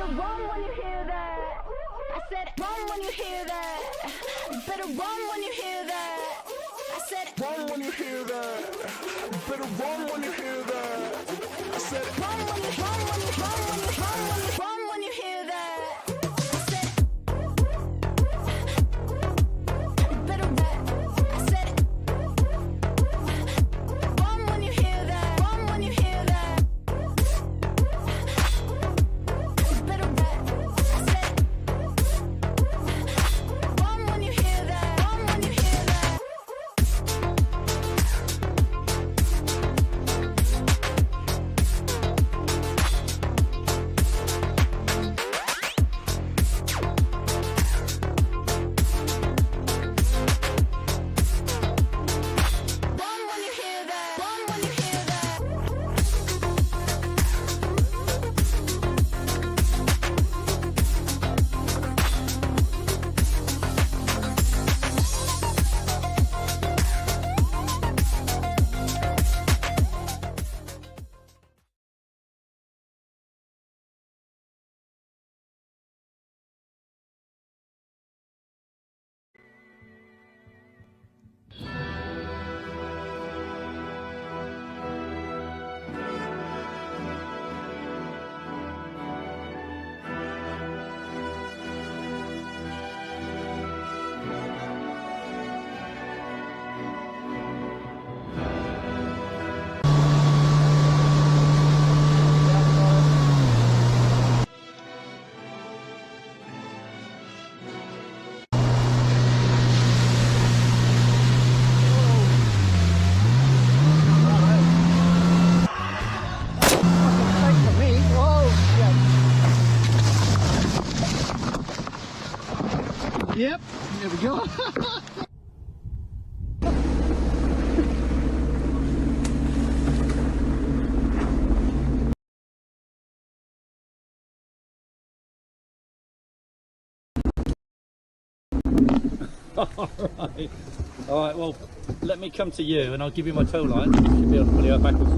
better run when you hear that. I said run when you hear that. You better run when you hear that. I said run when you hear that. You better run when you hear that. I said run when you hear that. I said you better run. I said run when you hear that. Run when you hear that. You better run. I said run when you hear that. Run when you hear that. Run when you hear that. Run when you hear that. Yep, there we go. Alright, well, let me come to you and I'll give you my tow line. You should be able to pull it out backwards.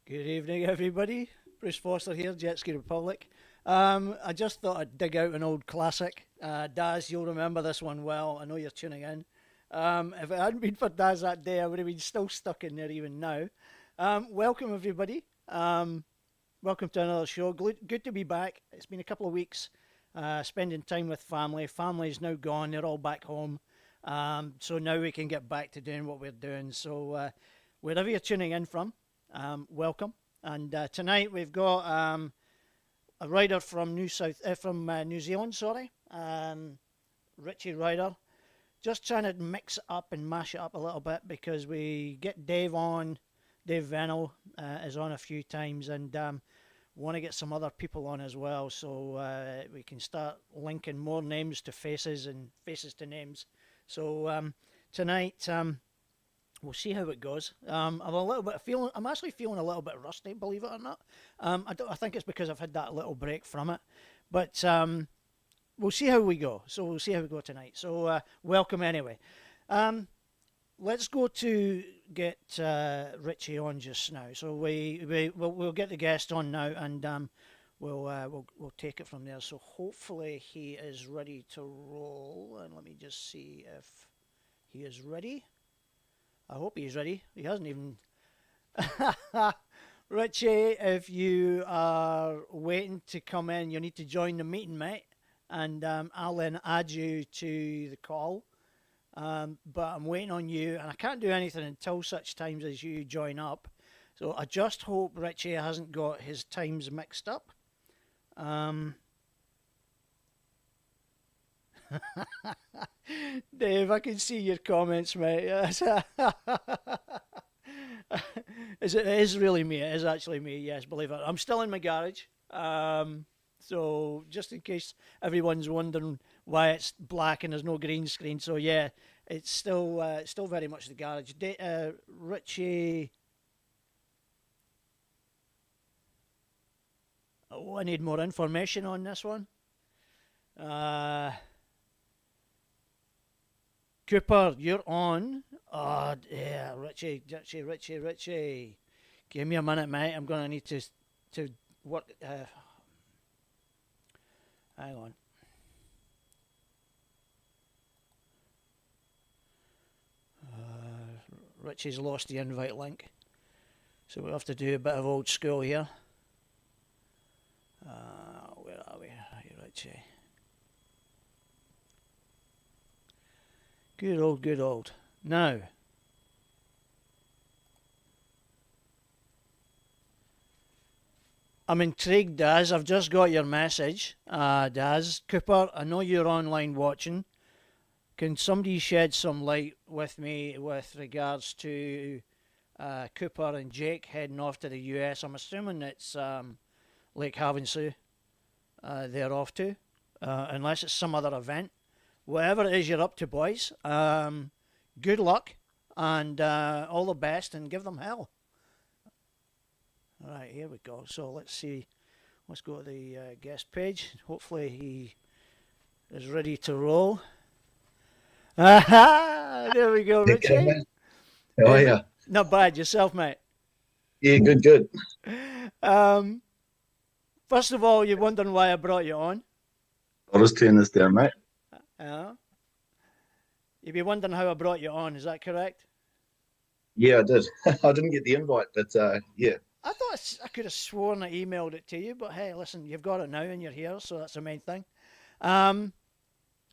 Good evening, everybody. Bruce Foster here, Jet Ski Republic. I just thought I'd dig out an old classic. Daz, you'll remember this one well. I know you're tuning in. If it hadn't been for Daz that day, I would have been still stuck in there even now. Welcome, everybody. Welcome to another show. Good to be back. It's been a couple of weeks spending time with family. Family's now gone. They're all back home. So now we can get back to doing what we're doing. So wherever you're tuning in from, welcome. And tonight we've got a rider from New Zealand, sorry, Richie Ryder. Just trying to mix it up and mash it up a little bit because we get Dave on. Dave Venel is on a few times, and want to get some other people on as well, so we can start linking more names to faces and faces to names. So tonight we'll see how it goes. I'm actually feeling a little bit rusty, believe it or not. I think it's because I've had that little break from it, but we'll see how we go. So we'll see how we go tonight. So welcome anyway. Let's go to get Richie on just now. So we'll get the guest on now, and we'll take it from there. So hopefully he is ready to roll. And let me just see if he is ready. I hope he's ready. He hasn't even. Richie, if you are waiting to come in, you need to join the meeting, mate. And I'll then add you to the call. But I'm waiting on you, and I can't do anything until such times as you join up. So I just hope Richie hasn't got his times mixed up. Dave, I can see your comments, mate. It is really me. It is actually me. Yes, believe it. I'm still in my garage. So just in case everyone's wondering why it's black and there's no green screen. So yeah, it's still very much the garage. Richie. Oh, I need more information on this one. Cooper, you're on. Oh, yeah, Richie. Give me a minute, mate. I'm going to need to work. Hang on. Richie's lost the invite link. So we'll have to do a bit of old school here. Where are we? Hey, Richie. Good old. Now. I'm intrigued, Daz. I've just got your message. Daz. Cooper, I know you're online watching. Can somebody shed some light with me with regards to Cooper and Jake heading off to the US? I'm assuming it's Lake Havasu they're off to, unless it's some other event. Whatever it is you're up to, boys, good luck and all the best, and give them hell. All right, here we go. So let's see. Let's go to the guest page. Hopefully he is ready to roll. Aha! There we go, Richie. Okay, mate. How are you? Not bad. Yourself, mate? Yeah, good. First of all, you're wondering why I brought you on. I'll just turn this down, mate. You'd be wondering how I brought you on. Is that correct? Yeah, I did. I didn't get the invite, but yeah. I thought I could have sworn I emailed it to you, but hey, listen, you've got it now and you're here, so that's the main thing.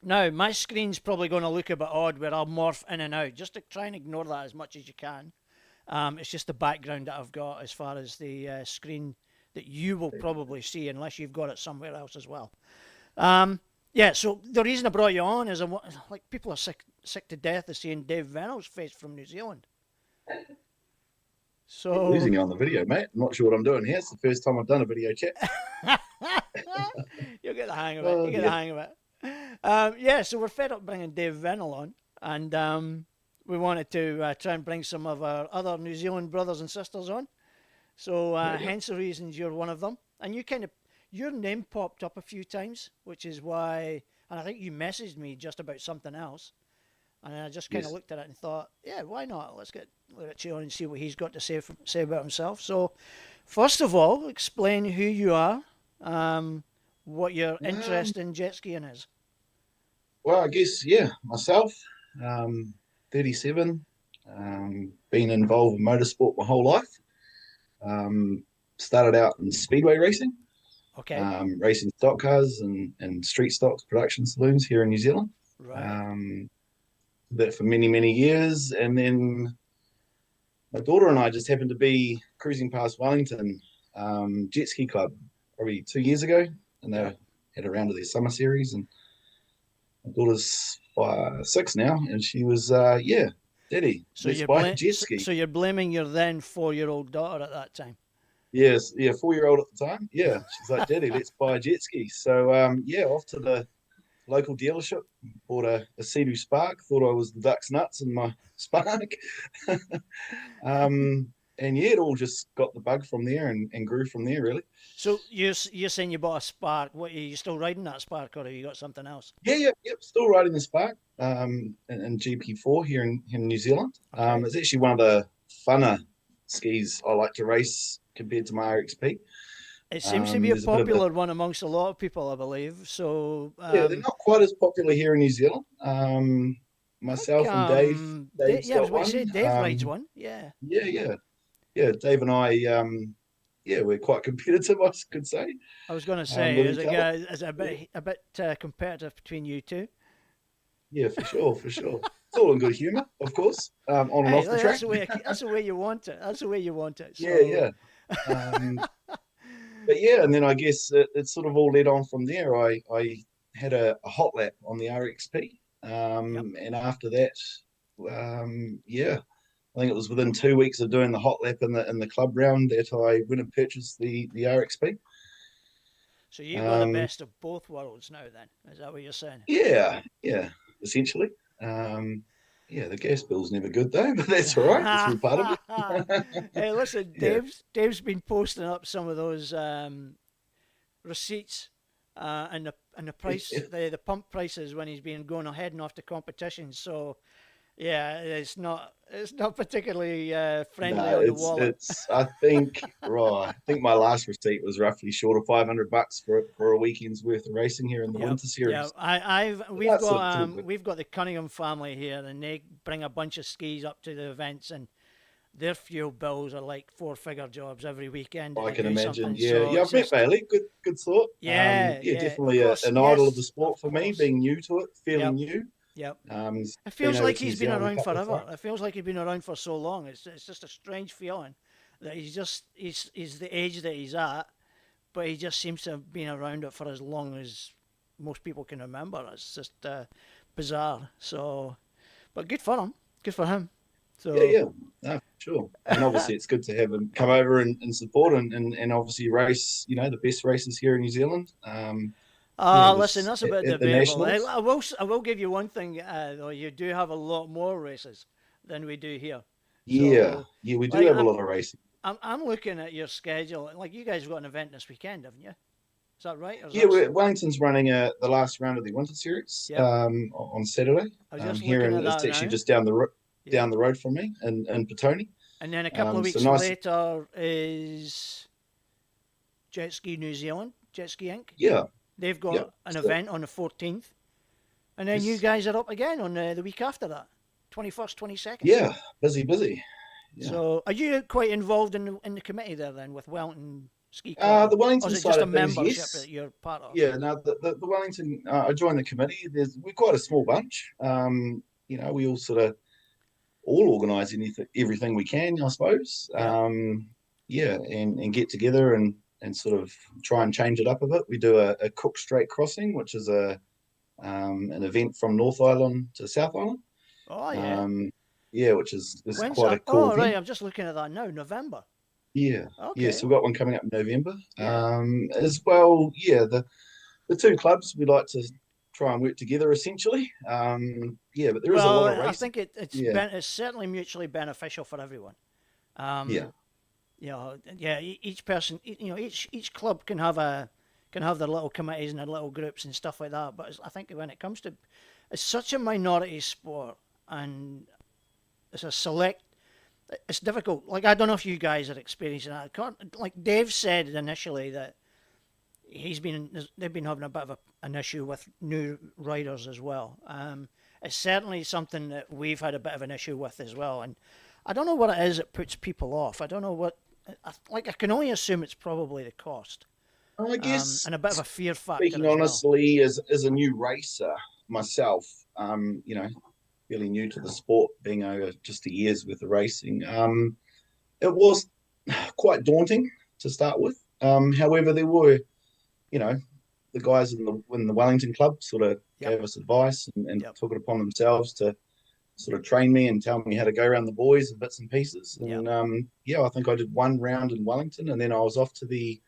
Now, my screen's probably going to look a bit odd where I'll morph in and out. Just to try and ignore that as much as you can. It's just the background that I've got as far as the screen that you will probably see, unless you've got it somewhere else as well. Yeah, so the reason I brought you on is like people are sick to death of seeing Dave Vennell's face from New Zealand. So Losing you on the video, mate. I'm not sure what I'm doing here. It's the first time I've done a video chat. You'll get the hang of it. The hang of it. Yeah, so we're fed up bringing Dave Vennell on, and we wanted to try and bring some of our other New Zealand brothers and sisters on. So hence the reasons you're one of them. And your name popped up a few times, which is why, and I think you messaged me just about something else. And I just kind of looked at it and thought, yeah, why not? Let's get Richie on and see what he's got to say about himself. So, first of all, explain who you are, what your interest in jet skiing is. Well, I guess, yeah, myself, 37, been involved in motorsport my whole life. Started out in speedway racing, racing stock cars and street stocks, production saloons here in New Zealand. Right. That for many years, and then my daughter and I just happened to be cruising past Wellington Jet Ski Club probably 2 years ago, and they had a round of their summer series, and my daughter's 6 now, and she was Daddy, so let's buy a jet ski. So you're blaming your then 4-year-old daughter at that time? Yes, 4-year-old at the time. Yeah, she's like, Daddy, let's buy a jet ski. So off to the local dealership, bought a Sea-Doo Spark, thought I was the duck's nuts in my Spark. And it all just got the bug from there and grew from there, really. So you're saying you bought a Spark. What, are you still riding that Spark, or have you got something else? Yep, still riding the Spark in GP4 here in New Zealand. Okay. It's actually one of the funner skis I like to race compared to my RXP. It seems to be a popular one amongst a lot of people, I believe. So they're not quite as popular here in New Zealand. Myself and Dave. I was going to say Dave rides one. Yeah. Dave and I, we're quite competitive, I could say. I was going to say, is it a bit competitive between you two? Yeah, for sure. It's all in good humour, of course. On and off the track. That's the way you want it. So. Yeah. But and then I guess it sort of all led on from there. I had a hot lap on the RXP, and after that, I think it was within 2 weeks of doing the hot lap in the club round that I went and purchased the RXP. So you got the best of both worlds now, then? Is that what you're saying? Yeah, essentially. The gas bill's never good though, but that's all right. It's all part of it. Hey, listen, Dave's been posting up some of those receipts and the price, the pump prices when he's been heading off to competitions. So Yeah, it's not particularly friendly No, on the wallet. it's. I think right. I think my last receipt was roughly short of $500 for a weekend's worth of racing here in the Yep, Winter yeah. Series. But We've that's got still good. we've got the Cunningham family here, and they bring a bunch of skis up to the events, and their fuel bills are like four-figure jobs every weekend I to can do imagine. something. Yeah, So yeah. it's I've met just Bailey. Good sort. yeah, Yeah, yeah. Of definitely course, an idol of the yes, sport of for me, course. being new to it, fairly Yep, new. yep. He's It been feels over like to New he's been Zealand a around couple of forever. times. It feels like he's been around for so long. It's just a strange feeling that he's the age that he's at, but he just seems to have been around it for as long as most people can remember. It's just bizarre. So, but good for him. Good for him. Yeah, So, yeah, no, sure. And obviously, it's good to have him come over and support and obviously race. The best races here in New Zealand. He listen, was that's a bit at the debatable. Nationals. I will give you one thing though. You do have a lot more races than we do here. Yeah, So, yeah, we do like, have a lot of racing. I'm looking at your schedule. Like, you guys have got an event this weekend, haven't you? Is that right? Or is Yeah, that? Wellington's running the last round of the Winter Series Yep. on Saturday. I was just Here, looking and at it's that actually now. just down Yeah. down the road from me in Petone. And then a couple of So weeks nice. later is Jet Ski New Zealand, Jet Ski Inc. Yeah, They've yep. got an So, event on the 14th. And then you yes, guys are up again on the week after that, 21st, 22nd. yeah, busy. Yeah. So are you quite involved in the committee there then with Wellington Ski Club? The Or is Wellington it side just a of things, membership that yes. you're part of? Yeah, no, the Wellington. I joined the committee. We're quite a small bunch. We all sort of all organise everything we can, I suppose. Yep. Yeah, and get together and sort of try and change it up a bit. We do a Cook Strait crossing, which is an event from North Island to South Island. Oh, yeah. Yeah, which is When's quite a that? cool Oh, right. event. I'm just looking at that now. November. Yeah, yeah. Okay. So we've got one coming up in November. Yeah. As well. Yeah, the two clubs we like to try and work together essentially. Yeah, but there is a Well, lot of I racing. think Yeah, it's certainly mutually beneficial for everyone. yeah, Um, yeah. Each person, each club can have their little committees and their little groups and stuff like that. But I think when it comes to, it's such a minority sport, and it's a select. It's difficult. Like, I don't know if you guys are experiencing that. Like Dave said initially that they've been having a bit of an issue with new riders as well. It's certainly something that we've had a bit of an issue with as well, and I don't know what it is that puts people off. I don't know what. I can only assume it's probably the cost, I guess and a bit of a fear factor speaking as well. honestly, as a new racer myself, fairly new to the sport, being over just a year's worth of racing, it was quite daunting to start with. However, there were, the guys in the Wellington club sort of Yep. gave us advice and Yep. took it upon themselves to sort of train me and tell me how to go around the buoys and bits and pieces. Yep. And I think I did one round in Wellington, and then I was off to the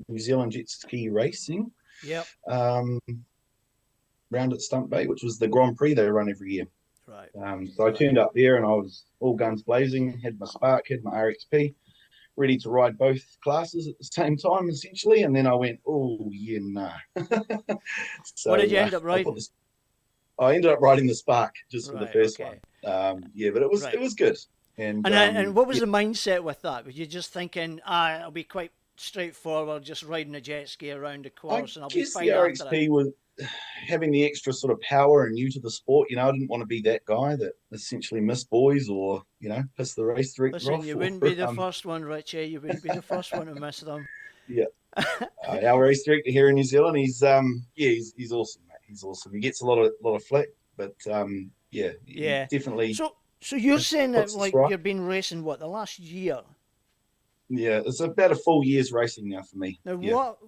New Zealand Jet Ski Racing Yep. round at Stump Bay, which was the Grand Prix they run every year. Right. So I turned up there and I was all guns blazing, had my Spark, had my RXP, ready to ride both classes at the same time, essentially. And then I went, oh, yeah, nah. So What did you end up riding? I ended up riding the Spark just for the Right, first okay. one. But it was Right. it was good. And And what was the mindset with that? Were you just thinking, it'll be quite straightforward, just riding a jet ski around the I course, and I'll be guess fine the after it? RXP was having the extra sort of power and new to the sport. I didn't want to be that guy that essentially missed boys or piss the race director Listen, off. you wouldn't be the first one, Richie. You wouldn't be the first one to miss them. Yeah, our race director here in New Zealand, he's awesome, mate. He's awesome. He gets a lot of flack, but Yeah. definitely. So you're saying that puts us like right. you've been racing the last year? Yeah, it's about a full year's racing now for me. Now, Yeah. what?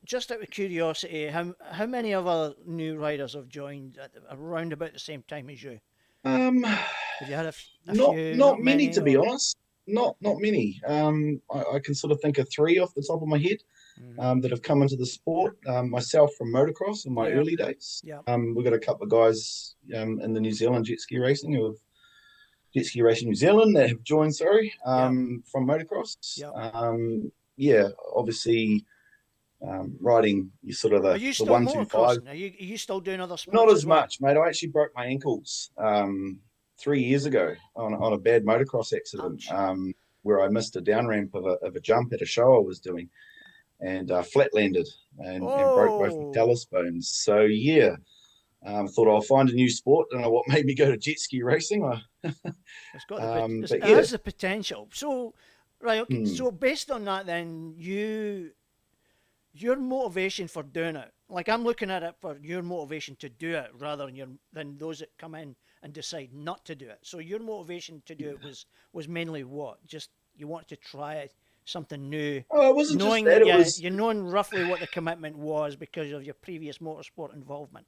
Just out of curiosity, how many other new riders have joined at around about the same time as you? Have you had a Not few? not many, to be or- honest. Not many. I can sort of think of three off the top of my head that have come into the sport. Myself from motocross in my Yeah. early days. Yeah. We've got a couple of guys in the New Zealand jet ski racing who have Jet Ski Racing New Zealand that have joined. Sorry, from motocross. Yep. Obviously riding you sort of Are the you still 125. motocrossing? Are you still doing other Not sports as as well? much, mate. I actually broke my ankles 3 years ago on a bad motocross accident, Ouch. where I missed a down ramp of a jump at a show I was doing, and flat landed and broke both my Oh, talus bones. So yeah, thought I'll find a new sport. Don't know what made me go to jet ski racing. it's got it But yeah, has the potential. So, right, okay. hmm. So based on that, then your motivation for doing it, like I'm looking at it for your motivation to do it rather than those that come in and decide not to do it. So your motivation to do it was mainly what? Just you wanted to try something new, Oh, it wasn't just knowing that. that It was you knowing roughly what the commitment was because of your previous motorsport involvement.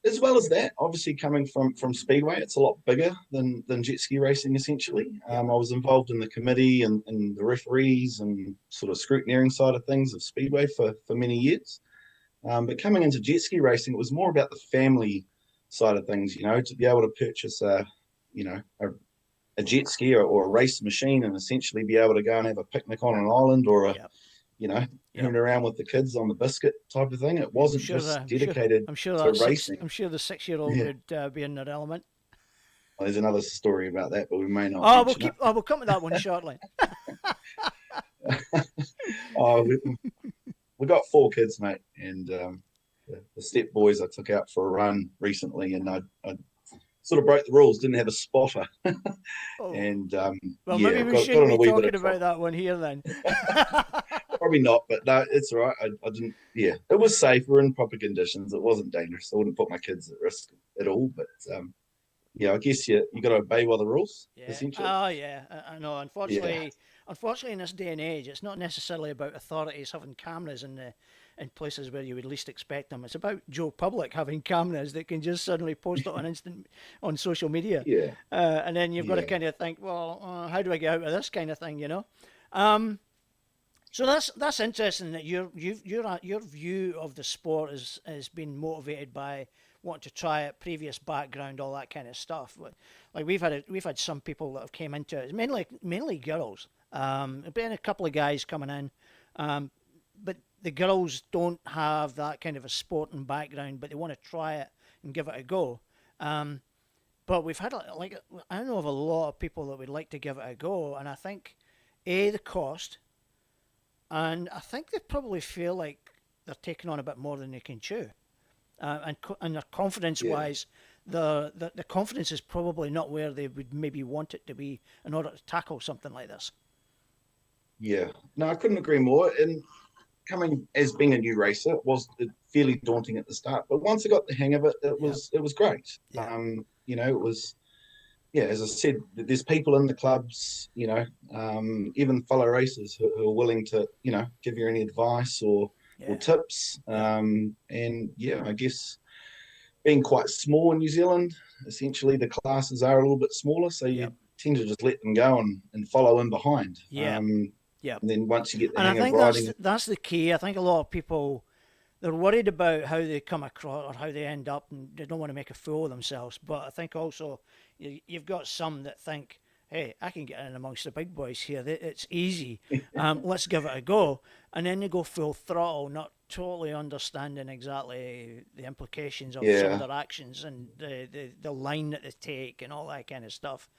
as well as that. Obviously, coming from Speedway, it's a lot bigger than jet ski racing. Essentially, Yeah, I was involved in the committee and the referees and sort of scrutineering side of things of Speedway for many years. But coming into jet ski racing, it was more about the family side of things. To be able to purchase you know, a jet ski or a race machine and essentially be able to go and have a picnic on an island or yeah, you know, yeah. hoon around with the kids on the biscuit type of thing. It I'm wasn't sure just the dedicated to racing. I'm sure the 6-year-old Yeah. would be in their element. Well, there's another story about that, but we may not Oh, mention it. we'll come to that one shortly. Oh, we got 4 kids, mate, and the step boys I took out for a run recently, and I sort of broke the rules. Didn't have a spotter, Oh, and well, yeah, maybe we got shouldn't in a be wee bit talking of about trouble. that one here then. Probably not, but no, it's all right. I didn't. Yeah, it was safe. We're in proper conditions. It wasn't dangerous. I wouldn't put my kids at risk at all. But yeah, I guess you got to obey by the rules, Yeah. essentially. Oh, yeah. I know. Yeah, Unfortunately, in this day and age, it's not necessarily about authorities having cameras in places where you would least expect them. It's about Joe Public having cameras that can just suddenly post it on instant on social media, yeah, and then you've got to yeah, kind of think, well, how do I get out of this kind of thing, you know? Um, so that's interesting that your view of the sport has been motivated by wanting to try it, previous background, all that kind of stuff. Like we've had some people that have came into it, mainly girls. There's been a couple of guys coming in, but the girls don't have that kind of a sporting background, but they want to try it and give it a go. But we've had like I know of a lot of people that would like to give it a go, and I think the cost. And I think they probably feel like they're taking on a bit more than they can chew, and their confidence yeah, wise, the confidence is probably not where they would maybe want it to be in order to tackle something like this. yeah. No, I couldn't agree more. And coming as being a new racer, it was fairly daunting at the start, but once I got the hang of it, Yeah, it was great. yeah, It was yeah, as I said, there's people in the clubs, even fellow racers who are willing to, give you any advice or yeah, tips. yeah, And yeah, I guess being quite small in New Zealand, essentially the classes are a little bit smaller, so yeah, you tend to just let them go and follow in behind. yeah, yeah. And then once you get the And I hang of think riding, that's the key. I think a lot of people they're worried about how they come across or how they end up, and they don't want to make a fool of themselves. But I think also you've got some that think, "Hey, I can get in amongst the big boys here. It's easy. Let's give it a go." And then they go full throttle, not totally understanding exactly the implications of some of yeah, their actions and the line that they take and all that kind of stuff.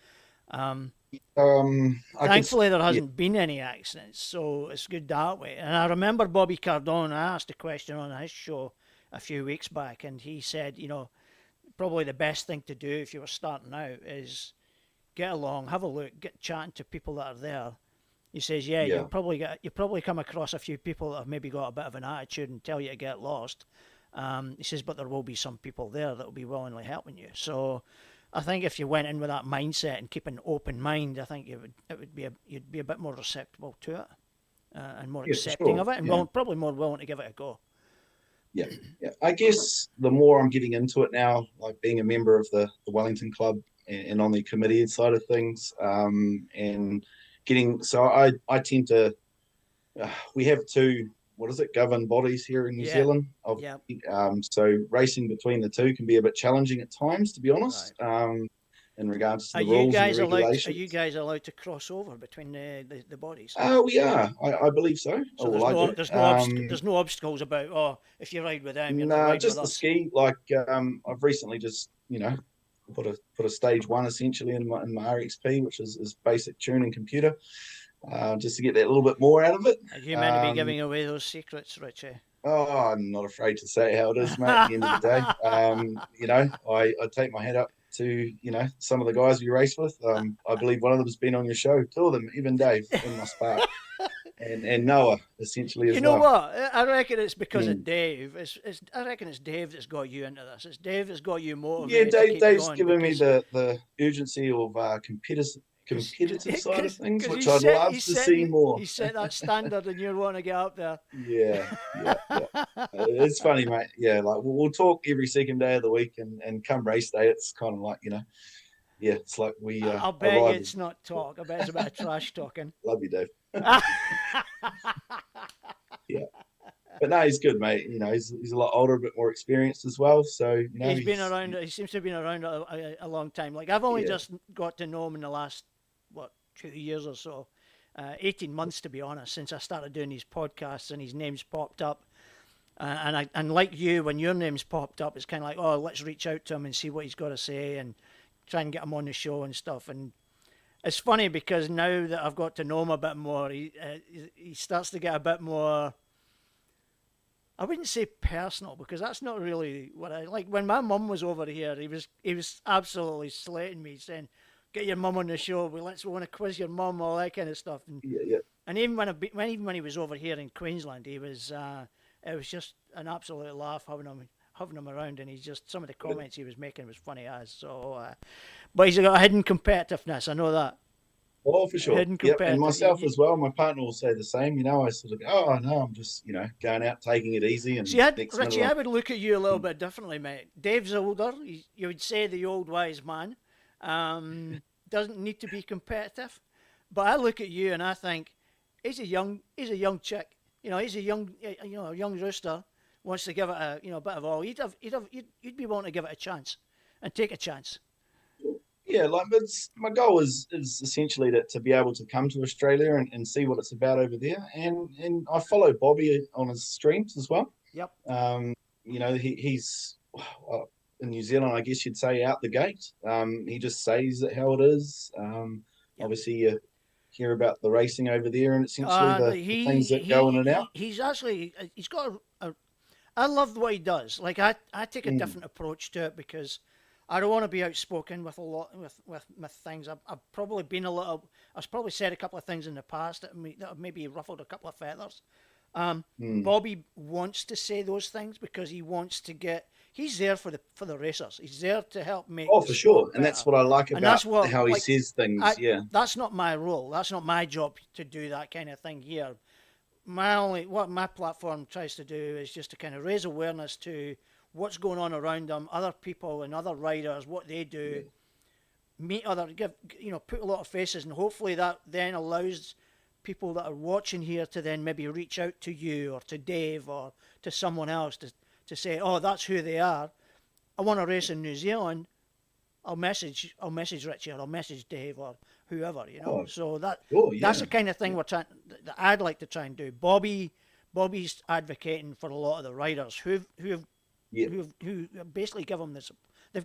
I could, Thankfully, there yeah, hasn't been any accidents, so it's good that way. And I remember Bobby Cardone, I asked a question on his show a few weeks back, and he said, probably the best thing to do if you were starting out is get along, have a look, get chatting to people that are there. He says, yeah, yeah, you'll probably come across a few people that have maybe got a bit of an attitude and tell you to get lost. He says, but there will be some people there that will be willingly helping you. So I think if you went in with that mindset and keep an open mind, I think you'd be a bit more receptible to it and more yeah, for accepting sure. of it, and Yeah. probably more willing to give it a go. Yeah, yeah. I guess the more I'm getting into it now, like being a member of the Wellington Club and on the committee side of things, and getting so I tend to we have two what is it governed bodies here in New Yeah, Zealand. Of yeah, so racing between the two can be a bit challenging at times, to be honest. right. in regards to Are the you rules and guys the allowed? Are regulations. you guys allowed to cross over between the bodies? We are. I believe so. So Oh, well, I do. there's no obstacles about, oh, if you ride with them, you're not Nah, riding with just the us. ski. Like I've recently just put a stage 1 essentially in my RXP, which is basic tuning computer, just to get that little bit more out of it. Are you meant to be giving away those secrets, Richie? Oh, I'm not afraid to say how it is, mate. At the end of the day, I take my hat up to some of the guys we race with. I believe one of them's been on your show. 2 of them, even Dave in my spark, and Noah essentially You as know well. what? I reckon it's because of Mm. Dave. I reckon it's Dave that's got you into this. It's Dave that's got you Yeah, motivated to keep Dave's going. given me Because the urgency of competitive side of things, which he I'd set, love he's to see setting, more. he set that standard and you're wanting to get up there. Yeah. It's funny, mate. Yeah, like we'll talk every second day of the week, and come race day, it's kind of like yeah, it's like we I'll bet you arrive. it's not talk. I bet it's a bit of trash talking. Love you, Dave. Yeah, but no, he's good, mate. He's a lot older, a bit more experienced as well. So He's been around. He seems to have been around a long time. Like I've only Yeah. just got to know him in the last 2 years or so, 18 months to be honest, since I started doing these podcasts and his name's popped up. And like you, when your name's popped up, it's kind of like, oh, let's reach out to him and see what he's got to say and try and get him on the show and stuff. And it's funny because now that I've got to know him a bit more, he starts to get a bit more. I wouldn't say personal because that's not really what I like. When my mum was over here, he was absolutely slating me, saying, "Get your mum on the show. We want to quiz your mum, all that kind of stuff." Yeah. And even when he was over here in Queensland, he was it was just an absolute laugh having him around, and he's just some of the comments he was making was funny as. So, but he's got a hidden competitiveness. I know that. Oh, for sure. Hidden Yep. And competitive. myself as well. My partner will say the same. I sort of go, oh no, I'm just going out, taking it easy. And See, Richie, I would look at you a little bit differently, mate. Dave's older. You would say the old wise man. Doesn't need to be competitive, but I look at you and I think he's a young chick. He's a young rooster. Wants to give it a bit of all. You'd be willing to give it a chance, and take a chance. Yeah, like my goal is essentially to be able to come to Australia and see what it's about over there. And I follow Bobby on his streams as well. Yep. He's in New Zealand, I guess you'd say, out the gate. He just says it how it is. Obviously, you hear about the racing over there and essentially the things that go in and out. He's got I love what he does. Like I take a different approach to it because I don't want to be outspoken with a lot with things. I've probably been I've probably said a couple of things in the past that have maybe ruffled a couple of feathers. Bobby wants to say those things because he wants to he's there for the racers. He's there to help make. Oh, for sure, and that's what I like about how he says things. That's not my role. That's not my job to do that kind of thing here. What my platform tries to do is just to kind of raise awareness to what's going on around them, other people and other riders, what they do, put a lot of faces, and hopefully that then allows people that are watching here to then maybe reach out to you or to Dave or to someone else to say, oh, that's who they are. I want to race in New Zealand. I'll message Richie or I'll message Dave or whoever, So that's the kind of thing that I'd like to try and do. Bobby's advocating for a lot of the riders who basically give him this.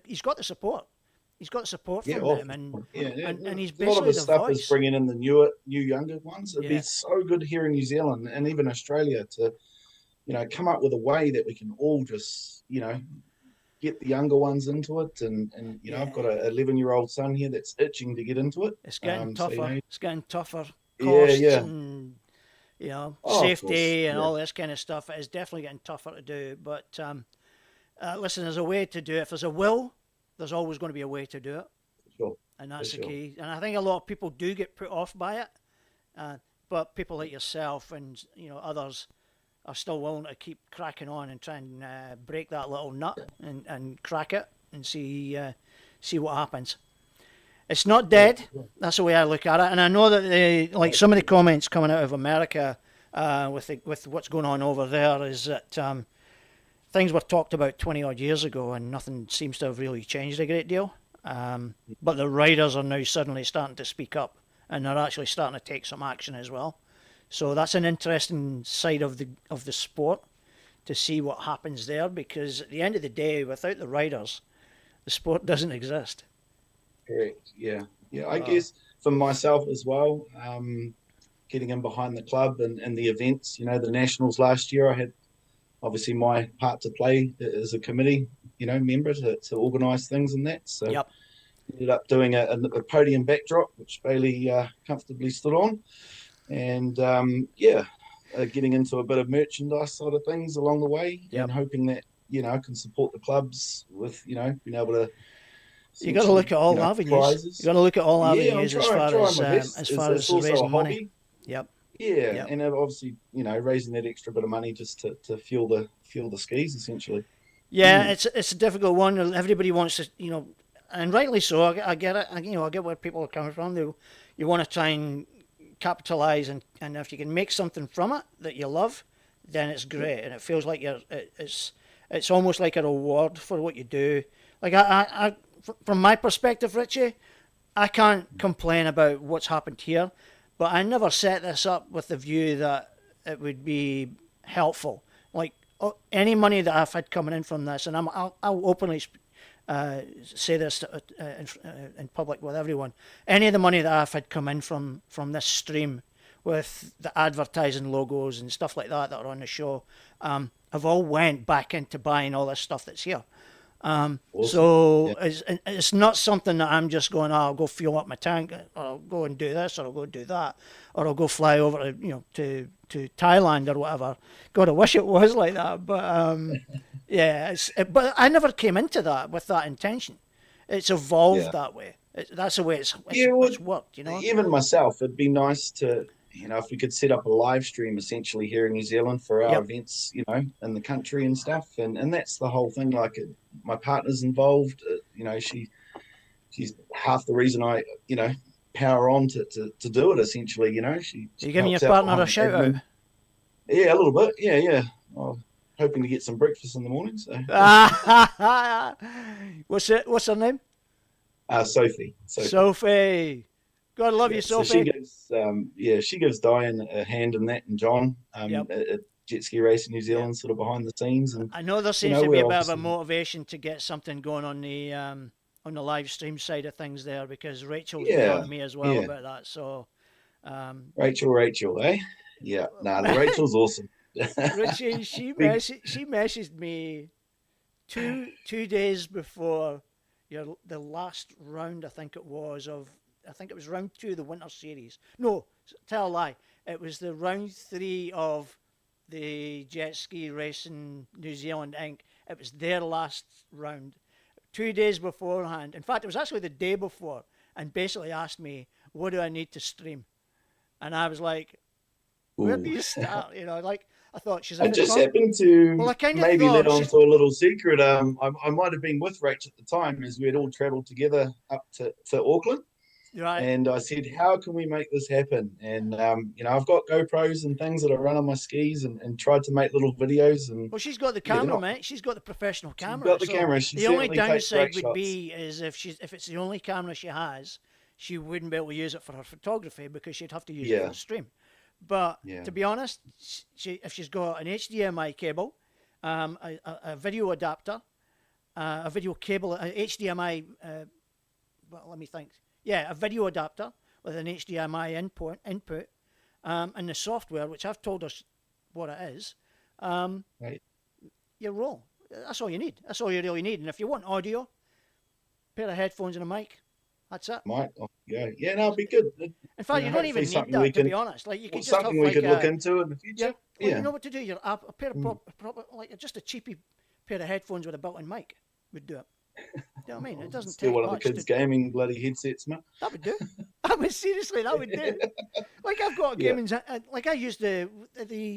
He's got the support. He's got support from them, and he's basically a lot of the stuff voice. is bringing in the younger ones. It'd be so good here in New Zealand and even Australia to, come up with a way that we can all just, get the younger ones into it. And I've got an 11-year-old son here that's itching to get into it. It's getting tougher. So, it's getting tougher. Costs and Oh, safety and all this kind of stuff. It is definitely getting tougher to do. But listen, there's a way to do it. If there's a will, there's always going to be a way to do it. Sure. And that's the key. And I think a lot of people do get put off by it. But people like yourself and others are still willing to keep cracking on and try and break that little nut and crack it and see what happens. It's not dead. That's the way I look at it. And I know that some of the comments coming out of America with what's going on over there is that things were talked about 20 odd years ago and nothing seems to have really changed a great deal. But the riders are now suddenly starting to speak up, and they're actually starting to take some action as well. So that's an interesting side of the sport to see what happens there, because at the end of the day, without the riders, the sport doesn't exist. Correct. Yeah. Yeah. I guess for myself as well, getting in behind the club and the events, the nationals last year, I had obviously my part to play as a committee, member to organise things and that. So Yep. ended up doing a podium backdrop, which Bailey comfortably stood on. And getting into a bit of merchandise side of things along the way, Yep. and hoping that, I can support the clubs with, being able to. You got to look at all avenues. Prizes. You got to look at all avenues as far as also raising a money. hobby. Yep. Yeah, Yep. and obviously, raising that extra bit of money just to fuel the skis essentially. Yeah, it's a difficult one. Everybody wants to, and rightly so. I get it. I get where people are coming from. You want to try and capitalize, and if you can make something from it that you love, then it's great, and it feels like it's almost like a reward for what you do. Like I from my perspective, Richie, I can't complain about what's happened here, but I never set this up with the view that it would be helpful. Like any money that I've had coming in from this, and I'll openly say this in public with everyone. Any of the money that I've had come in from this stream, with the advertising logos and stuff like that are on the show, have all went back into buying all this stuff that's here. Awesome. So Yeah. it's not something that I'm just going, I'll go fuel up my tank, or I'll go and do this, or I'll go do that, or I'll go fly over to Thailand or whatever. God, I wish it was like that, but but I never came into that with that intention. It's evolved that way. That's the way it's worked, Even myself, it'd be nice to, if we could set up a live stream essentially here in New Zealand for our events, in the country and stuff. And that's the whole thing. Like my partner's involved, she's half the reason I, power on to do it essentially, she You're giving your partner a shout out? Yeah, a little bit. Yeah. I'm hoping to get some breakfast in the morning. So What's her name? Sophie. Sophie. God love you, Sophie. So she gives Diane a hand in that, and John at Jet Ski Racing New Zealand, sort of behind the scenes. And I know there seems to be a bit of a motivation to get something going on the live stream side of things there, because Rachel's been on to me as well about that. So Rachel, eh? Yeah, the Rachel's awesome. Richie, she messaged me two days before the last round, I think it was round 2 of the Winter Series. No, tell a lie. It was the round 3 of the Jet Ski Racing New Zealand Inc. It was their last round. 2 days beforehand. In fact, it was actually the day before, and basically asked me, what do I need to stream? And I was like, where do you start? I thought she's. I just happened to maybe let on to a little secret. I might have been with Rach at the time, as we had all travelled together up to Auckland. Right. And I said, how can we make this happen? And, I've got GoPros and things that I run on my skis, and tried to make little videos. And well, she's got the camera, mate. She's got the professional camera. She's got the camera. The only downside would be is if if it's the only camera she has, she wouldn't be able to use it for her photography, because she'd have to use it for the stream. But to be honest, if she's got an HDMI cable, a video adapter, a video cable, a HDMI, let me think. Yeah, a video adapter with an HDMI input, and the software, which I've told her what it is, right. You roll. That's all you need. That's all you really need. And if you want audio, pair of headphones and a mic. That's it. Might. Yeah, no, it'd be good. In fact, you don't even need that, to be honest. Like, you could just something have we could look into in the future. Yeah. Well, you know what to do. A pair of like just a cheapy pair of headphones with a built-in mic would do it. You know what I mean? It doesn't take one of the much kids' gaming bloody headsets, mate. That would do. I mean, seriously, that would do. Like, I've got gaming. Like, I use the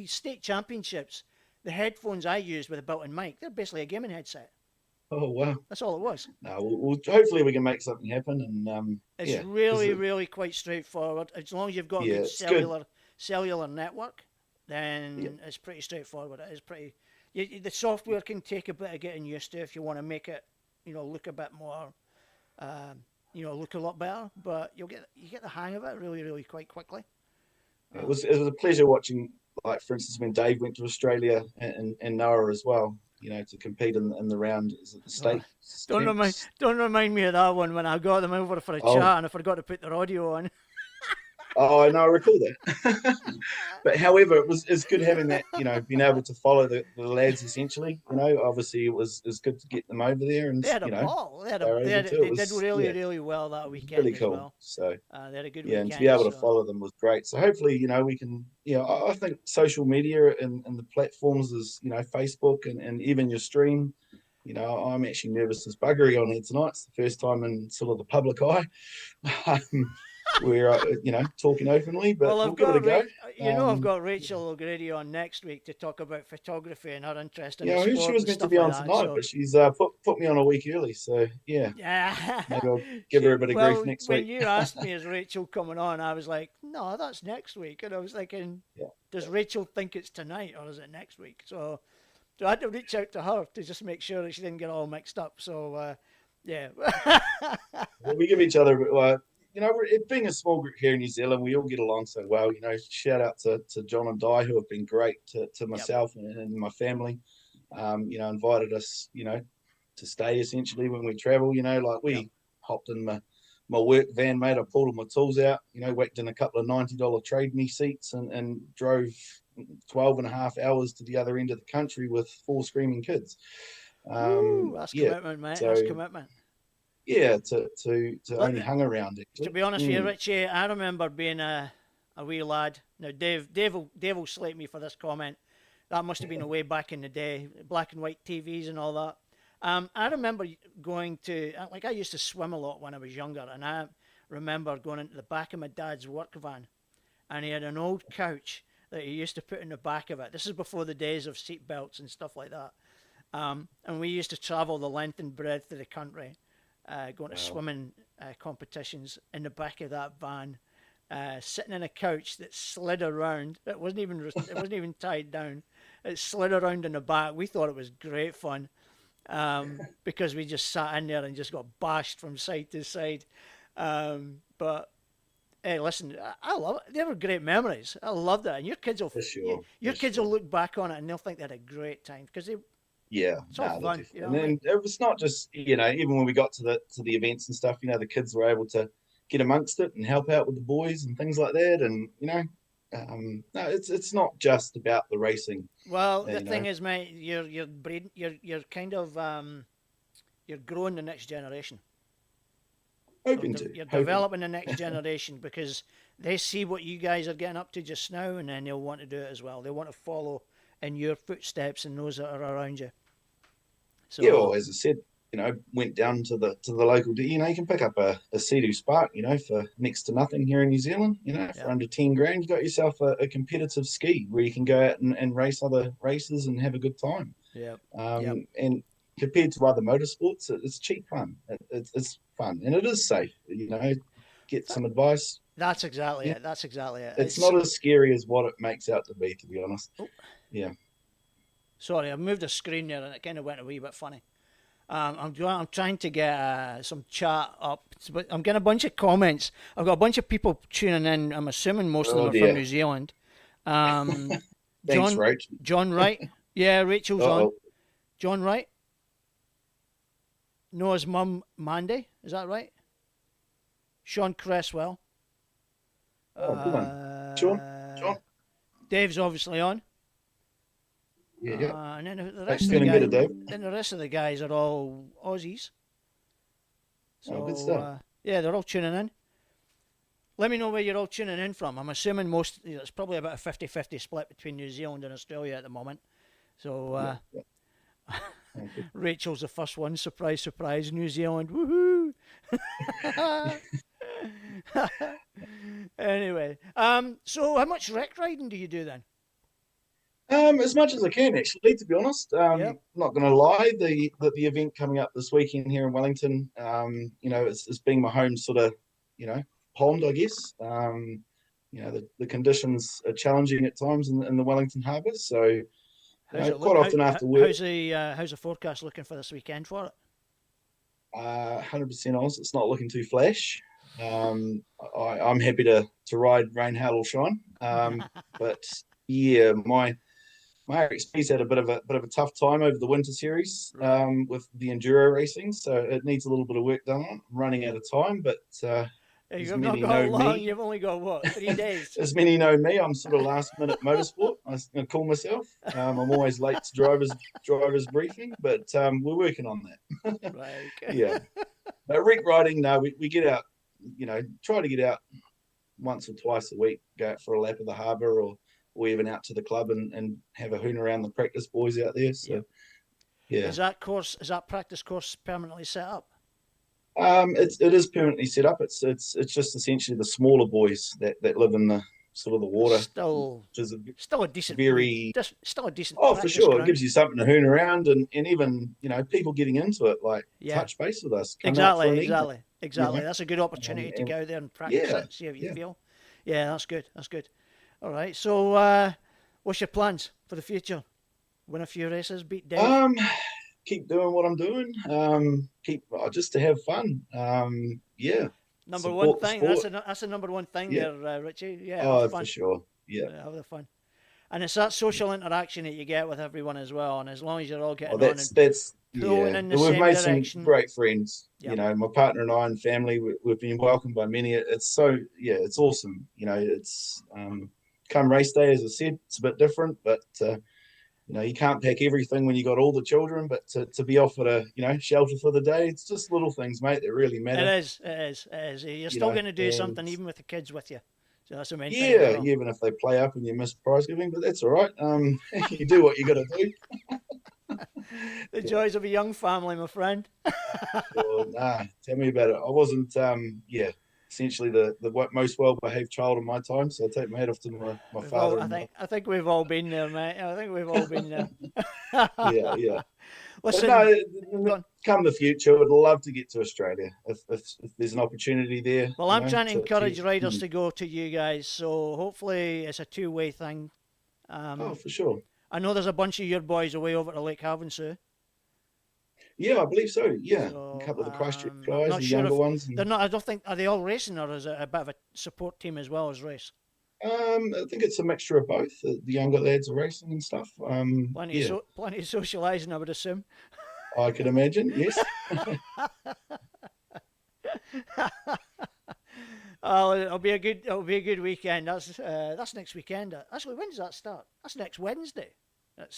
state championships. The headphones I use with a built-in mic, they're basically a gaming headset. Oh wow! That's all it was. No, we'll hopefully we can make something happen, and it's really quite straightforward. As long as you've got a good cellular network, then it's pretty straightforward. It is pretty. The software can take a bit of getting used to if you want to make it, look a bit more look a lot better. But you get the hang of it really, really quite quickly. It was a pleasure watching, like for instance, when Dave went to Australia and Noah as well. To compete in the round at the state. Don't remind me of that one when I got them over for a chat and I forgot to put their audio on. Oh, I know, I recall that. But however, it's good having that, being able to follow the lads essentially. Obviously it was good to get them over there, and they had a ball. They did really, really well that weekend. Really cool. As well. So they had a good weekend. And to be able to follow them was great. So hopefully, we can. I think social media and the platforms is Facebook and even your stream. I'm actually nervous as buggery on here tonight. It's the first time in sort of the public eye. We're talking openly, but we'll give it a go. I've got Rachel O'Grady on next week to talk about photography and her interest in sport. She was meant to be on tonight, but she's put me on a week early. So yeah, maybe I'll give her a bit of grief next week. When you asked me, is Rachel coming on? I was like, no, that's next week, and I was thinking, does Rachel think it's tonight or is it next week? So I had to reach out to her to just make sure that she didn't get all mixed up. So yeah, we give each other. It being a small group here in New Zealand, we all get along so well. Shout out to John and Di, who have been great to myself and my family. Invited us, to stay essentially when we travel. We hopped in my work van, mate. I pulled all my tools out, whacked in a couple of $90 trade me seats and drove 12 and a half hours to the other end of the country with 4 screaming kids. That's commitment, mate. That's commitment. Yeah, to only hang around it. To be honest with you, Richie, I remember being a wee lad. Now, Dave will slate me for this comment. That must have been way back in the day, black and white TVs and all that. I remember going to, I used to swim a lot when I was younger, and I remember going into the back of my dad's work van, and he had an old couch that he used to put in the back of it. This is before the days of seat belts and stuff like that. And we used to travel the length and breadth of the country. Going to swimming competitions in the back of that van, sitting in a couch that slid around. It wasn't even tied down. It slid around in the back. We thought it was great fun because we just sat in there and just got bashed from side to side. But hey, listen, I love it. They were great memories. I loved it, and your kids will kids will look back on it and they'll think they had a great time because they. Yeah, it's all fun. And then it was not just even when we got to the events and stuff, the kids were able to get amongst it and help out with the boys and things like that. And no, it's not just about the racing. Well, the thing is, mate, you're kind of you're growing the next generation. You're developing the next generation because they see what you guys are getting up to just now, and then they'll want to do it as well. They want to follow in your footsteps and those that are around you. So, well, as I said, went down to the local. You can pick up a Sea-Doo Spark, for next to nothing here in New Zealand. For under 10 grand, you got yourself a competitive ski where you can go out and race other races and have a good time. Yeah. And compared to other motorsports, it's cheap fun. It's fun and it is safe. Get some advice. That's exactly it. That's exactly it. It's not as scary as what it makes out to be honest. Oh. Yeah. Sorry, I moved the screen there and it kind of went a wee bit funny. I'm trying to get some chat up, but I'm getting a bunch of comments. I've got a bunch of people tuning in. I'm assuming most of them are from New Zealand. Thanks, Rach. John Wright. Yeah, Rachel's on. John Wright. Noah's mum, Mandy. Is that right? Sean Cresswell. Good one. Sean. Dave's obviously on. Yeah. And then the rest of the guys are all Aussies. So good stuff. They're all tuning in. Let me know where you're all tuning in from. I'm assuming it's probably about a 50-50 split between New Zealand and Australia at the moment. So Rachel's the first one. Surprise, surprise, New Zealand. Woohoo! Anyway, so how much wreck riding do you do then? As much as I can, actually, to be honest. Not going to lie, the event coming up this weekend here in Wellington, it's being my home sort of, pond, I guess. The conditions are challenging at times in the Wellington Harbour, so quite often after work. How's the forecast looking for this weekend for it? 100% honest, it's not looking too flash. I'm happy to ride rain, hail, or shine. But yeah, my XP's had a bit of a tough time over the winter series with the enduro racing, so it needs a little bit of work done on it. I'm running out of time, but You've not got long. You've only got what, 3 days? As many know me, I'm sort of last minute motorsport. I call myself. I'm always late to drivers briefing, but we're working on that. Right. Okay. Yeah. Rec riding, no, we get out, try to get out once or twice a week, go out for a lap of the harbour or even out to the club and have a hoon around the practice boys out there. So, yeah. Is that practice course permanently set up? It is permanently set up. It's just essentially the smaller boys that live in the sort of the water. Still a decent. Still a decent. Oh, for sure, ground. It gives you something to hoon around, and even people getting into it, like touch base with us. Exactly. That's a good opportunity to go out there and practice it, see how you feel. Yeah, that's good. All right. So, what's your plans for the future? Win a few races, beat Dave. Keep doing what I'm doing. Just to have fun. Yeah. Number one thing. That's the number one thing there, Richie. Yeah. Oh, for sure. Yeah. Have the fun. And it's that social interaction that you get with everyone as well. And as long as you're all getting on and pulling in the same direction. We've made some great friends. Yep. My partner and I and family, we've been welcomed by many. It's it's awesome. It's come race day, as I said, it's a bit different, but you can't pack everything when you got all the children, but to be offered a shelter for the day, it's just little things, mate, that really matter. It is. You're still going to do something even with the kids with you. So that's the main thing. Yeah, even if they play up and you miss prize giving, but that's all right. You do what you got to do. The joys of a young family, my friend. Well, tell me about it. I wasn't, essentially the most well-behaved child of my time, so I take my hat off to my father. I think we've all been there, mate. I think we've all been there. Yeah. Listen, come the future, I'd love to get to Australia if there's an opportunity there. Well, I'm trying to encourage riders to go to you guys, so hopefully it's a two-way thing. For sure. I know there's a bunch of your boys away over to Lake Havansou. Yeah, I believe so. Yeah, so, a couple of the Christchurch guys, the younger ones. They're not. I don't think. Are they all racing, or is it a bit of a support team as well as race? I think it's a mixture of both. The younger lads are racing and stuff. Plenty of socialising, I would assume. I could imagine. Yes. Oh, it'll be a good weekend. That's next weekend. Actually, when does that start? That's next Wednesday.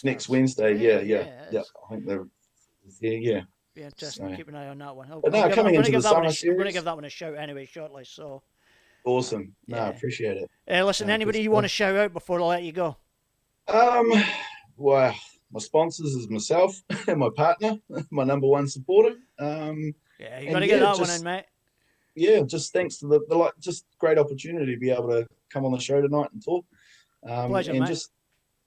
Next Wednesday. Yeah. I think they're. Yeah. Be interesting. Keep an eye on that one. I'm going to give that one a shout anyway shortly. So awesome. No, I appreciate it. Listen, anybody you want to shout out before I let you go? Well, my sponsors is myself and my partner, my number one supporter. You got to get that one in, mate. Yeah, just thanks to the just great opportunity to be able to come on the show tonight and talk. Pleasure, and mate. Just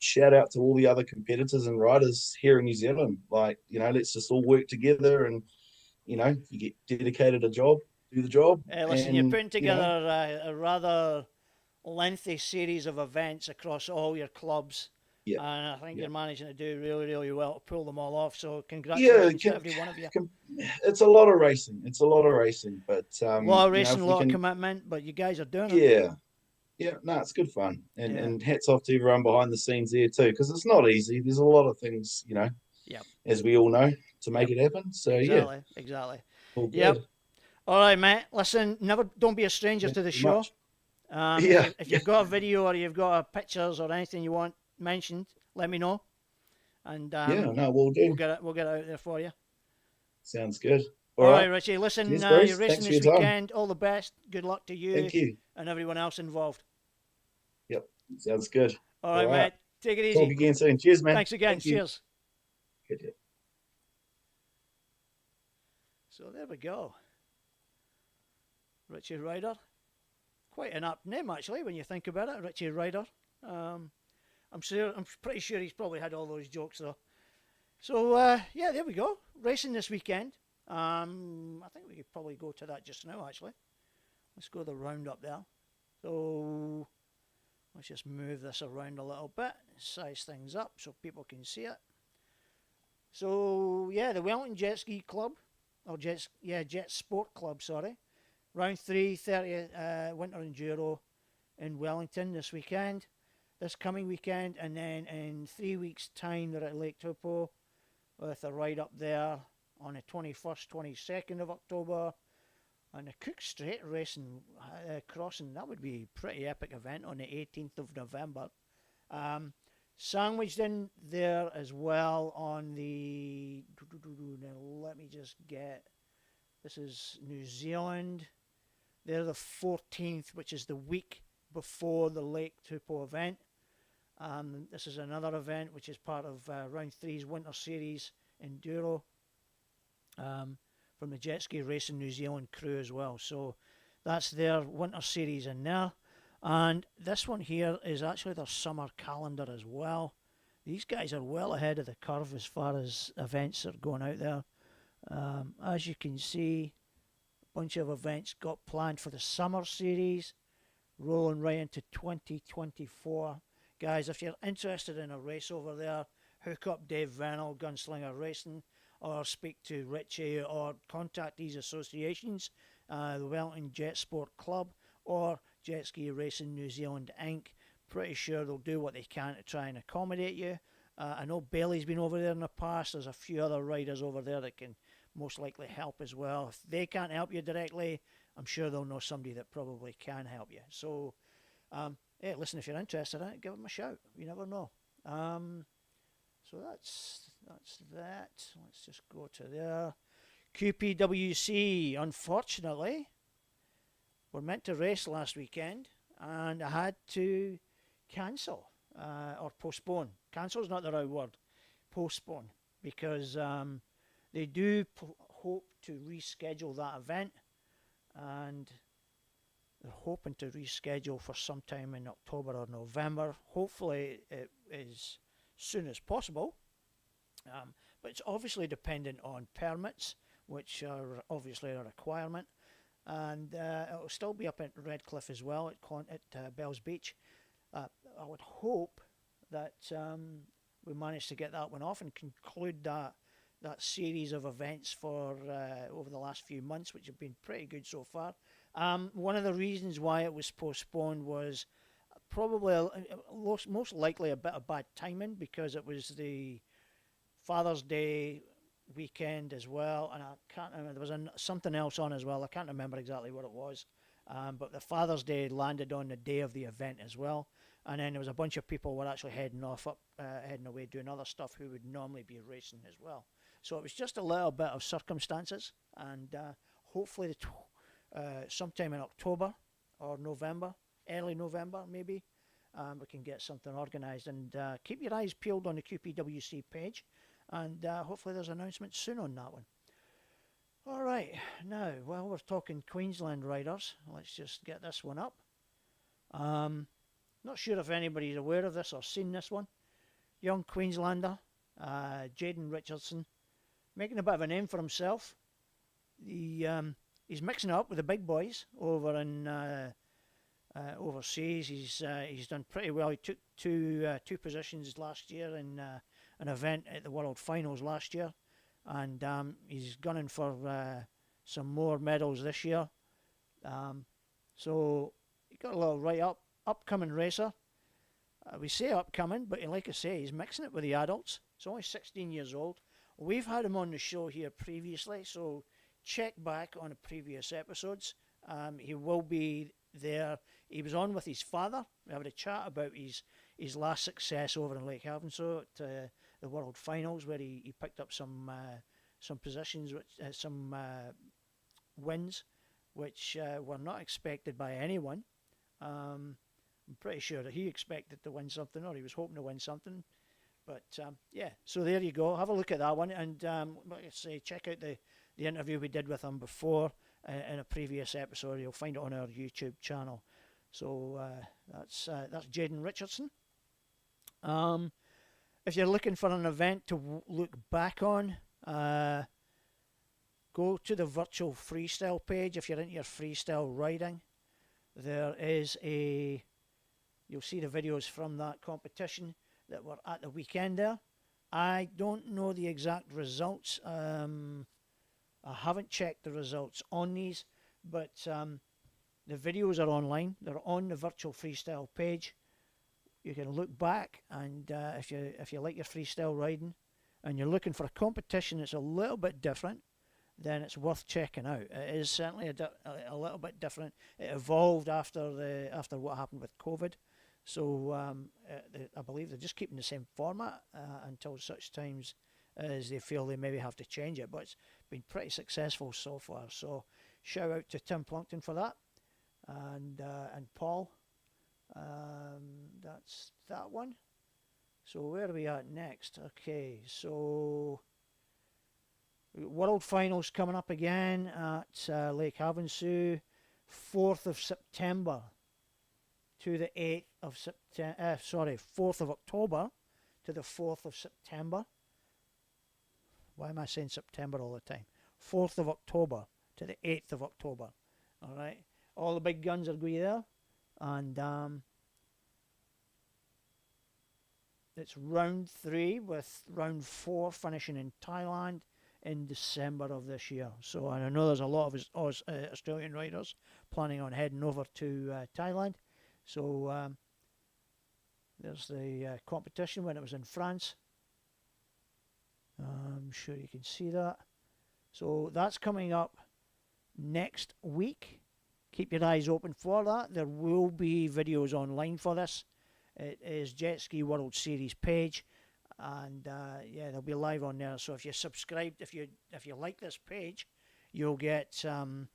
shout out to all the other competitors and riders here in New Zealand. Let's just all work together and, if you get dedicated a job, do the job. Listen, you're putting together a rather lengthy series of events across all your clubs. Yeah. And I think you're managing to do really, really well to pull them all off. So congratulations to every one of you. It's a lot of racing. But a lot of racing, a lot of commitment, but you guys are doing it. Yeah, no, it's good fun. And hats off to everyone behind the scenes there too, because it's not easy. There's a lot of things, as we all know, to make it happen. So exactly. Yep. All right, mate. Listen, don't be a stranger to the show. If you've got a video or you've got pictures or anything you want mentioned, let me know. And we'll do. We'll get it out there for you. Sounds good. All right, Richie. Listen, you're racing this weekend. All the best. Good luck to you. Thank you. And everyone else involved. Yep, sounds good. All right, mate. Take it easy. Talk again soon. Cheers, man. Thanks again. Cheers. Good. So there we go. Richie Ryder. Quite an apt name, actually, when you think about it. Richie Ryder. I'm pretty sure he's probably had all those jokes, though. So, there we go. Racing this weekend. I think we could probably go to that just now, actually. Let's go the round up there. So let's just move this around a little bit, size things up so people can see it. So the Wellington Jet Ski Club Jet Sport Club, sorry. Round 3, 30th Winter Enduro in Wellington this coming weekend, and then in 3 weeks' time they're at Lake Taupo with a ride up there on the 21st, 22nd of October, and the Cook Strait Racing crossing. That would be a pretty epic event on the 18th of November. Sandwiched in there as well on the, now let me just get, this is New Zealand. They're the 14th, which is the week before the Lake Taupo event. This is another event which is part of Round 3's Winter Series Enduro from the Jet Ski Racing New Zealand crew as well. So that's their Winter Series in there. And this one here is actually their summer calendar as well. These guys are well ahead of the curve as far as events are going out there. As you can see, a bunch of events got planned for the summer series, rolling right into 2024. Guys, if you're interested in a race over there, hook up Dave Vernal, Gunslinger Racing, or speak to Richie, or contact these associations, the Wellington Jet Sport Club, or Jet Ski Racing New Zealand Inc. Pretty sure they'll do what they can to try and accommodate you. I know Bailey's been over there in the past. There's a few other riders over there that can most likely help as well. If they can't help you directly, I'm sure they'll know somebody that probably can help you. So, hey, listen, if you're interested in it, give them a shout. You never know. So that's that. Let's just go to there. QPWC, unfortunately, were meant to race last weekend, and I had to cancel or postpone. Cancel is not the right word. Postpone, because they do hope to reschedule that event, and they're hoping to reschedule for sometime in October or November. Hopefully it is soon as possible, but it's obviously dependent on permits, which are obviously a requirement, and it'll still be up at Redcliffe as well at Bells Beach. I would hope that we manage to get that one off and conclude that series of events for over the last few months, which have been pretty good so far. One of the reasons why it was postponed was probably most likely a bit of bad timing, because it was the Father's Day weekend as well, and I can't remember, there was something else on as well. I can't remember exactly what it was, but the Father's Day landed on the day of the event as well, and then there was a bunch of people were actually heading away doing other stuff who would normally be racing as well. So it was just a little bit of circumstances, and hopefully sometime in October or November, early November maybe, we can get something organised. And keep your eyes peeled on the QPWC page, and hopefully there's announcements soon on that one. All right, now, while we're talking Queensland riders, let's just get this one up. Not sure if anybody's aware of this or seen this one. Young Queenslander, Jaden Richardson, making a bit of a name for himself. He's mixing it up with the big boys over in overseas. He's done pretty well. He took two positions last year in an event at the World Finals last year, and he's gunning for some more medals this year. So he got a little upcoming racer. We say upcoming, but like I say, he's mixing it with the adults. He's only 16 years old. We've had him on the show here previously, so check back on the previous episodes. He will be there. He was on with his father. We had a chat about his last success over in Lake Havasu at the World Finals, where he picked up some positions, some wins, which were not expected by anyone. I'm pretty sure that he expected to win something, or he was hoping to win something. But yeah, so there you go. Have a look at that one, and like I say, check out the interview we did with him before in a previous episode. You'll find it on our YouTube channel. So that's Jaden Richardson. If you're looking for an event to look back on, go to the virtual freestyle page. If you're into your freestyle riding, there is you'll see the videos from that competition that were at the weekend there. I don't know the exact results. I haven't checked the results on these, but the videos are online. They're on the virtual freestyle page. You can look back, and if you like your freestyle riding, and you're looking for a competition that's a little bit different, then it's worth checking out. It is certainly a little bit different. It evolved after what happened with COVID, so I believe they're just keeping the same format until such times as they feel they maybe have to change it. But it's been pretty successful so far. So shout out to Tim Plunkton for that, and Paul. That's that one. So where are we at next? Okay, so World Finals coming up again at Lake Havansou, 4th of September to the 8th of September. 4th of October to the 4th of September. Why am I saying September all the time? 4th of October to the 8th of October. All right, all the big guns are going to be there, and it's round 3 with round 4 finishing in Thailand in December of this year. So I know there's a lot of Australian riders planning on heading over to Thailand. So there's the competition when it was in France. I'm sure you can see that. So that's coming up next week. Keep your eyes open for that. There will be videos online for this. It is Jet Ski World Series page, and yeah, they'll be live on there. So if you're subscribed, if you like this page, you'll get the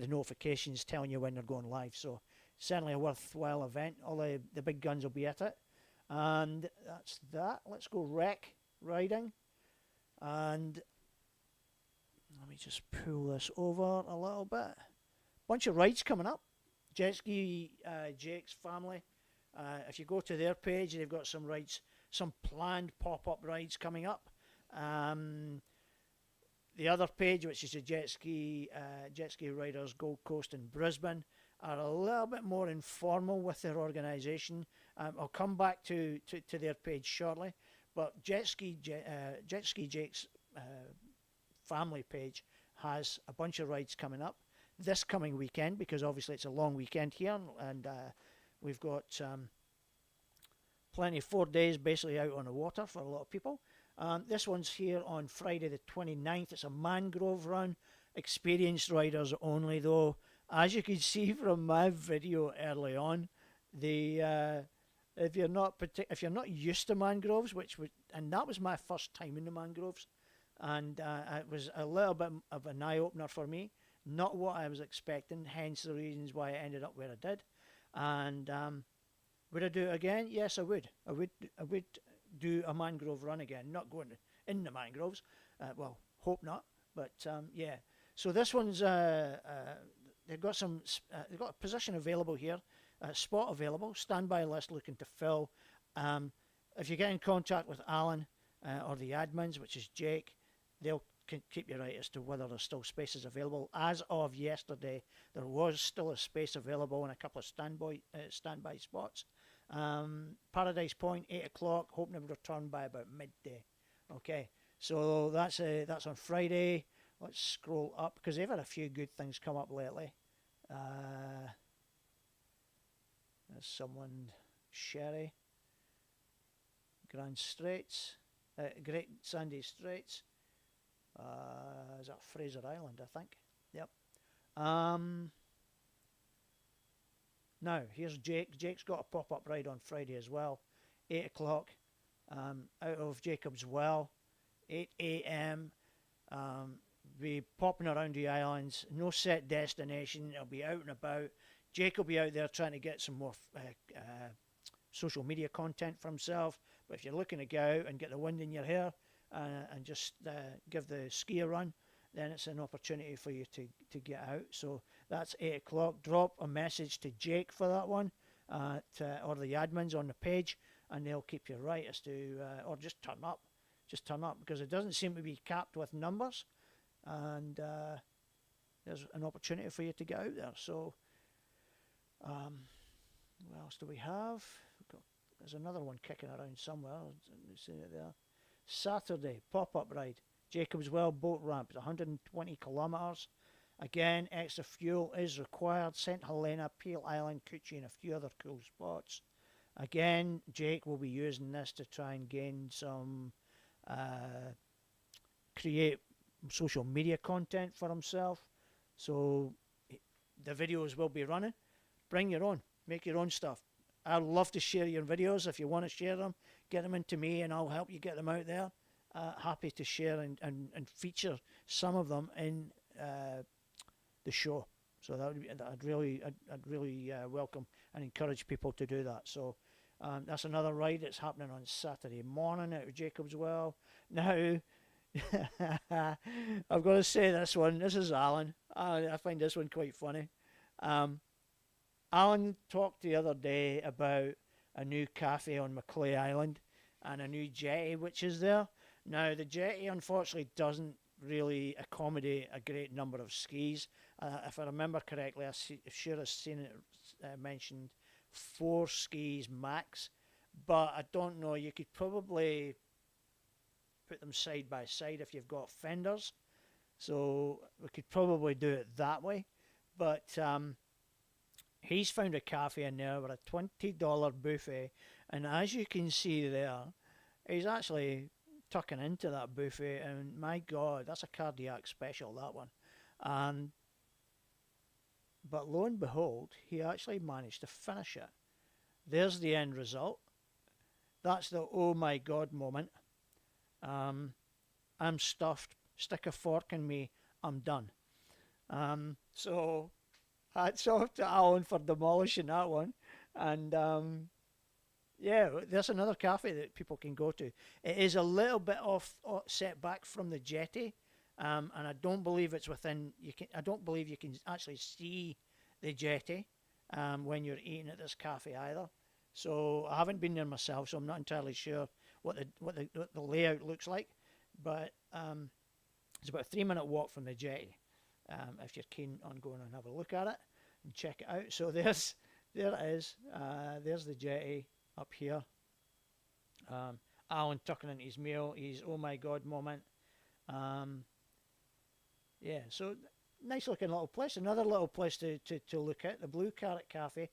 notifications telling you when they're going live. So certainly a worthwhile event. All the big guns will be at it, and that's that. Let's go rec riding, and let me just pull this over a little bit. Bunch of rides coming up. Jet Ski Jake's family. If you go to their page, they've got some rides, some planned pop-up rides coming up. The other page, which is the Jet Ski Riders Gold Coast and Brisbane, are a little bit more informal with their organisation. I'll come back to their page shortly, but Jet Ski Jake's family page has a bunch of rides coming up this coming weekend, because obviously it's a long weekend here, and we've got plenty, 4 days basically out on the water for a lot of people. This one's here on Friday the 29th. It's a mangrove run, experienced riders only though. As you can see from my video early on, if you're not used to mangroves, and that was my first time in the mangroves, and it was a little bit of an eye-opener for me. Not what I was expecting, hence the reasons why I ended up where I did. And would I do it again? Yes, I would. I would do a mangrove run again. Not going in the mangroves. Well, hope not. But yeah. So this one's they've got a position available here, a spot available, standby list looking to fill. If you get in contact with Alan or the admins, which is Jake, they'll keep you right as to whether there's still spaces available. As of yesterday, there was still a space available in a couple of standby spots. Paradise Point, 8 o'clock, hoping to return by about midday. Okay, so that's on Friday. Let's scroll up, because they've had a few good things come up lately. There's someone, Sherry, Grand Straits, Great Sandy Straits. Is that Fraser Island, I think? Yep. Now, here's Jake. Jake's got a pop-up ride on Friday as well. 8 o'clock, out of Jacob's Well. 8 a.m. Be popping around the islands. No set destination. It'll be out and about. Jake will be out there trying to get some more social media content for himself. But if you're looking to go out and get the wind in your hair, and just give the ski a run, then it's an opportunity for you to get out. So that's 8 o'clock. Drop a message to Jake for that one, or the admins on the page, and they'll keep you right as to, or just turn up. Just turn up, because it doesn't seem to be capped with numbers, and there's an opportunity for you to get out there. So what else do we have? There's another one kicking around somewhere. See it there. Saturday, pop-up ride, Jacob's Well boat ramp. It's 120 kilometres. Again, extra fuel is required. St Helena, Peel Island, Coochie, and a few other cool spots. Again, Jake will be using this to try and gain some, create social media content for himself. So the videos will be running. Bring your own. Make your own stuff. I'd love to share your videos. If you want to share them, get them into me and I'll help you get them out there. Happy to share and feature some of them in the show. So that would be, I'd really welcome and encourage people to do that. So that's another ride. It's happening on Saturday morning out of Jacob's Well. Now, I've got to say this one. This is Alan. I find this one quite funny. Alan talked the other day about a new cafe on Macleay Island and a new jetty which is there. Now, the jetty unfortunately doesn't really accommodate a great number of skis. If I remember correctly, I'm sure I've seen it mentioned 4 skis max, but I don't know. You could probably put them side by side if you've got fenders, so we could probably do it that way. But he's found a cafe in there with a $20 buffet, and as you can see there, he's actually tucking into that buffet, and my God, that's a cardiac special, that one. But lo and behold, he actually managed to finish it. There's the end result. That's the oh my God moment. I'm stuffed. Stick a fork in me. I'm done. So hats off to Alan for demolishing that one. And yeah, there's another cafe that people can go to. It is a little bit set back from the jetty, and I don't believe it's within. I don't believe you can actually see the jetty when you're eating at this cafe either. So I haven't been there myself, so I'm not entirely sure what the layout looks like. But it's about a 3-minute walk from the jetty. If you're keen on going and have a look at it and check it out. So there it is. There's the jetty up here. Alan tucking into his meal, his oh my God moment. Yeah, so nice looking little place. Another little place to look at, the Blue Carrot Cafe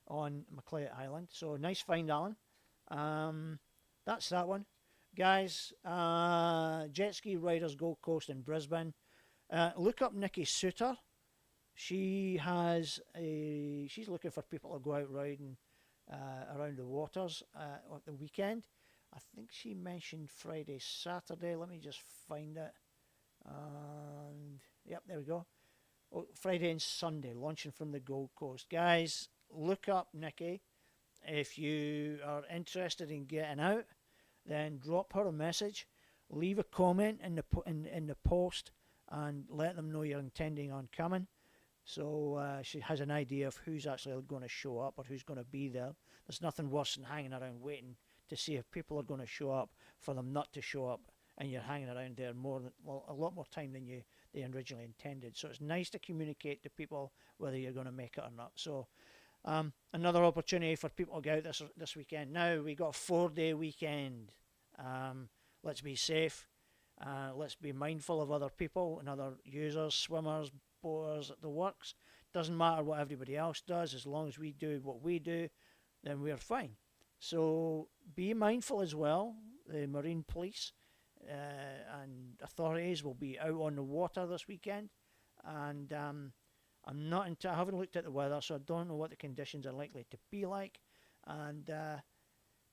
on Macleay Island. So nice find, Alan. That's that one. Guys, Jet Ski Riders Gold Coast in Brisbane. Look up Nikki Suter. She's looking for people to go out riding around the waters on the weekend. I think she mentioned Friday, Saturday. Let me just find it. And yep, there we go. Oh, Friday and Sunday, launching from the Gold Coast. Guys, look up Nikki. If you are interested in getting out, then drop her a message, leave a comment in the post, and let them know you're intending on coming. So she has an idea of who's actually going to show up or who's going to be there. There's nothing worse than hanging around waiting to see if people are going to show up for them not to show up, and you're hanging around there a lot more time than they originally intended. So it's nice to communicate to people whether you're going to make it or not. So another opportunity for people to go out this weekend. Now we got a 4-day weekend. Let's be safe. Let's be mindful of other people and other users, swimmers, boaters, the works. Doesn't matter what everybody else does, as long as we do what we do, then we're fine. So be mindful as well. The Marine Police and authorities will be out on the water this weekend, and I haven't looked at the weather, so I don't know what the conditions are likely to be like. And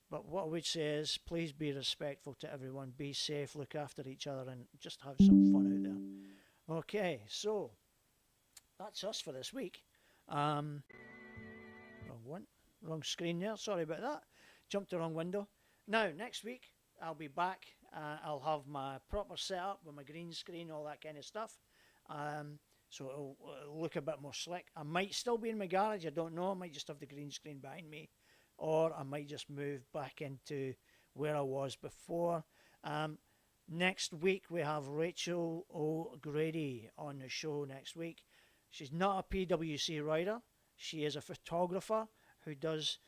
but what I would say is, please be respectful to everyone, be safe, look after each other, and just have some fun out there. Okay, so that's us for this week. Wrong screen there. Sorry about that. Jumped the wrong window. Now next week I'll be back. I'll have my proper setup with my green screen, all that kind of stuff. So it'll look a bit more slick. I might still be in my garage, I don't know. I might just have the green screen behind me, or I might just move back into where I was before. Next week we have Rachel O'Grady on the show next week. She's not a PWC rider. She is a photographer who does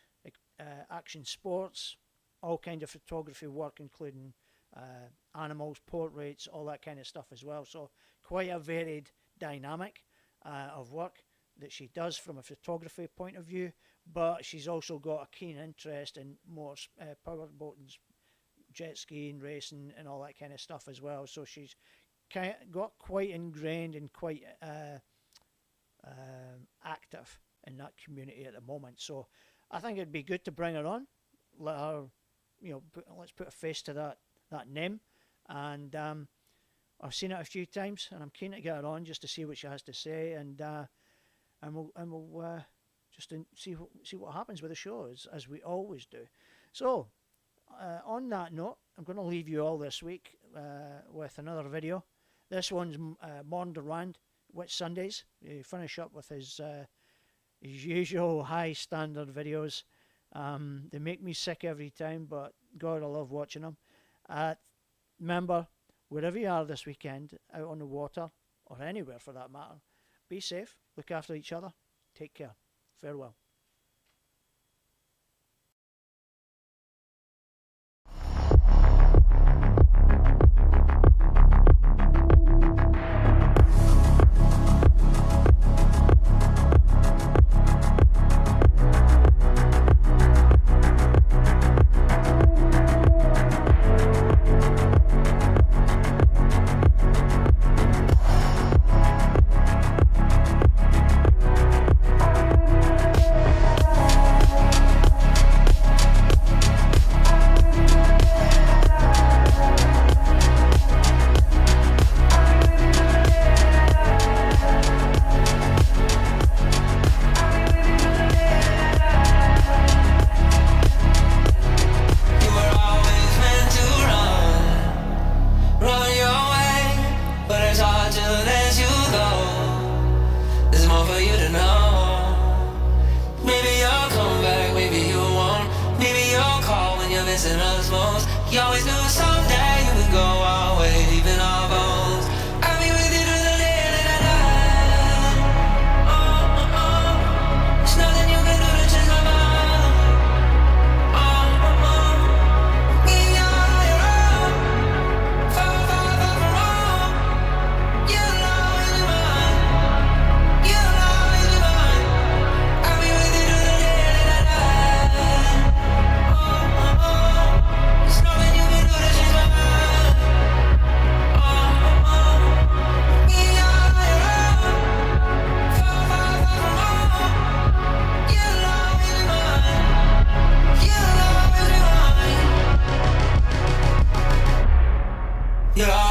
action sports, all kind of photography work, including animals, portraits, all that kind of stuff as well. So quite a varied dynamic of work that she does from a photography point of view, but she's also got a keen interest in more powerboating, jet skiing, racing, and all that kind of stuff as well. So she's got quite ingrained and quite active in that community at the moment. So I think it'd be good to bring her on, let her, let's put a face to that name. And I've seen it a few times, and I'm keen to get her on just to see what she has to say, and we'll just see what happens with the show, as we always do. So on that note, I'm going to leave you all this week with another video. This one's Morn Durand, Whit Sundays. You finish up with his usual high standard videos. They make me sick every time, but God, I love watching them. Remember, wherever you are this weekend, out on the water, or anywhere for that matter, be safe, look after each other, take care. Farewell. You always knew someday you would go our way, leaving our bones. I'll be with you to the end of the night. There's nothing you can do to change my mind. Me, you're wrong. Far, far, far from wrong. You'll always be mine. You'll always be mine. I'll be with you to the end of the night. There's nothing you can do to change my mind. Me, you're wrong. Far, far, far from wrong. You'll always be mine. You'll always be mine. You'll